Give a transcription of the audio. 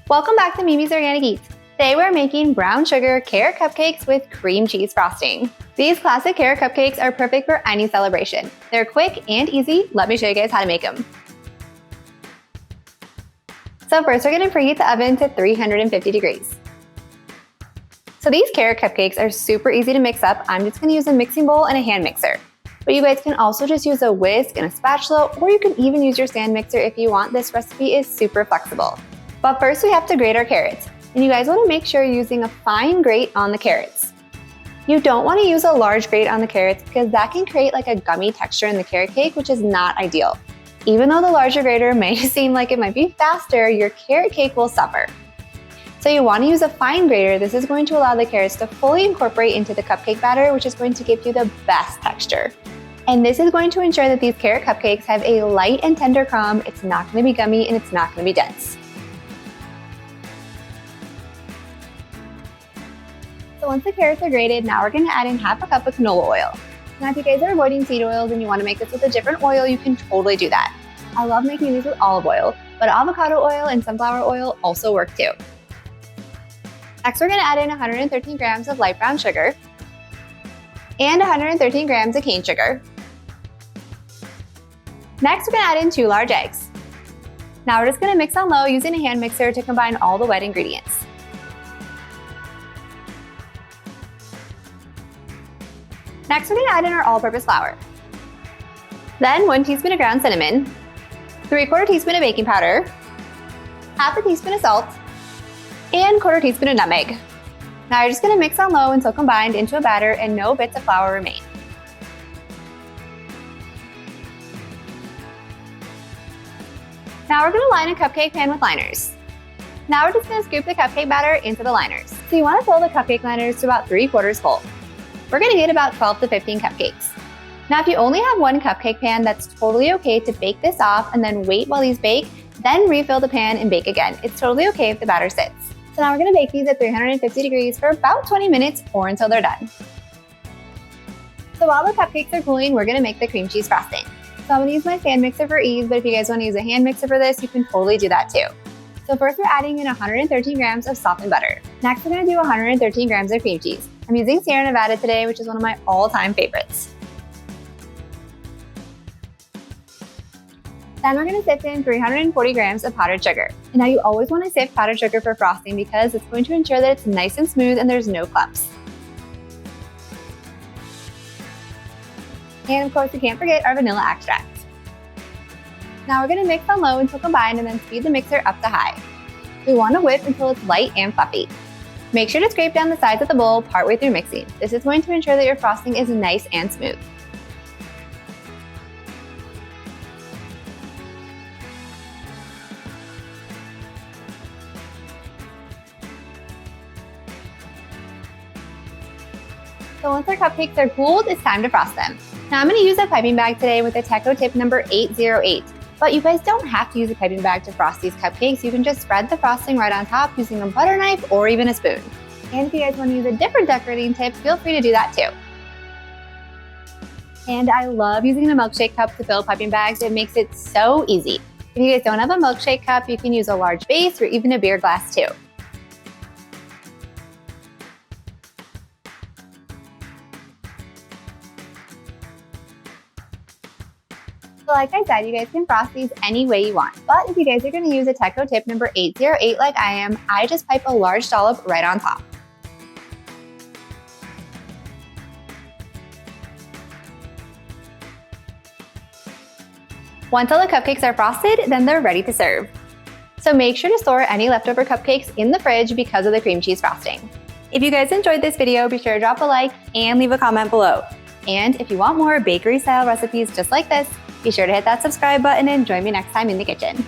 Welcome back to Mimi's Organic Eats. Today we're making brown sugar carrot cupcakes with cream cheese frosting. These classic carrot cupcakes are perfect for any celebration. They're quick and easy. Let me show you guys how to make them. So first we're going to preheat the oven to 350 degrees. So these carrot cupcakes are super easy to mix up. I'm just going to use a mixing bowl and a hand mixer. But you guys can also just use a whisk and a spatula, or you can even use your stand mixer if you want. This recipe is super flexible. But first we have to grate our carrots. And you guys want to make sure you're using a fine grate on the carrots. You don't want to use a large grate on the carrots because that can create like a gummy texture in the carrot cake, which is not ideal. Even though the larger grater may seem like it might be faster, your carrot cake will suffer. So you want to use a fine grater. This is going to allow the carrots to fully incorporate into the cupcake batter, which is going to give you the best texture. And this is going to ensure that these carrot cupcakes have a light and tender crumb. It's not going to be gummy and it's not going to be dense. So once the carrots are grated, now we're going to add in half a cup of canola oil. Now if you guys are avoiding seed oils and you want to make this with a different oil, you can totally do that. I love making these with olive oil, but avocado oil and sunflower oil also work too. Next, we're going to add in 113 grams of light brown sugar and 113 grams of cane sugar. Next, we're going to add in 2 large eggs. Now we're just going to mix on low using a hand mixer to combine all the wet ingredients. Next, we're going to add in our all-purpose flour. Then 1 teaspoon of ground cinnamon, 3/4 teaspoon of baking powder, half a teaspoon of salt, and 1/4 teaspoon of nutmeg. Now you're just going to mix on low until combined into a batter and no bits of flour remain. Now we're going to line a cupcake pan with liners. Now we're just going to scoop the cupcake batter into the liners. So you want to fill the cupcake liners to about 3/4 full. We're going to get about 12 to 15 cupcakes. Now if you only have 1 cupcake pan, that's totally okay to bake this off and then wait while these bake, then refill the pan and bake again. It's totally okay if the batter sits. So now we're going to bake these at 350 degrees for about 20 minutes or until they're done. So while the cupcakes are cooling, we're going to make the cream cheese frosting. So I'm going to use my stand mixer for ease, but if you guys want to use a hand mixer for this, you can totally do that too. So first we're adding in 113 grams of softened butter. Next we're going to do 113 grams of cream cheese. I'm using Sierra Nevada today, which is one of my all-time favorites. Then we're going to sift in 340 grams of powdered sugar. And now you always want to sift powdered sugar for frosting because it's going to ensure that it's nice and smooth and there's no clumps. And of course, you can't forget our vanilla extract. Now we're going to mix on low until combined and then speed the mixer up to high. We want to whip until it's light and fluffy. Make sure to scrape down the sides of the bowl partway through mixing. This is going to ensure that your frosting is nice and smooth. So once our cupcakes are cooled, it's time to frost them. Now I'm going to use a piping bag today with a Teco tip number 808. But you guys don't have to use a piping bag to frost these cupcakes. You can just spread the frosting right on top using a butter knife or even a spoon. And if you guys want to use a different decorating tip, feel free to do that too. And I love using a milkshake cup to fill piping bags. It makes it so easy. If you guys don't have a milkshake cup, you can use a large vase or even a beer glass too. So like I said, you guys can frost these any way you want. But if you guys are going to use a Teco tip number 808 like I am, I just pipe a large dollop right on top. Once all the cupcakes are frosted, then they're ready to serve. So make sure to store any leftover cupcakes in the fridge because of the cream cheese frosting. If you guys enjoyed this video, be sure to drop a like and leave a comment below. And if you want more bakery style recipes just like this, be sure to hit that subscribe button and join me next time in the kitchen.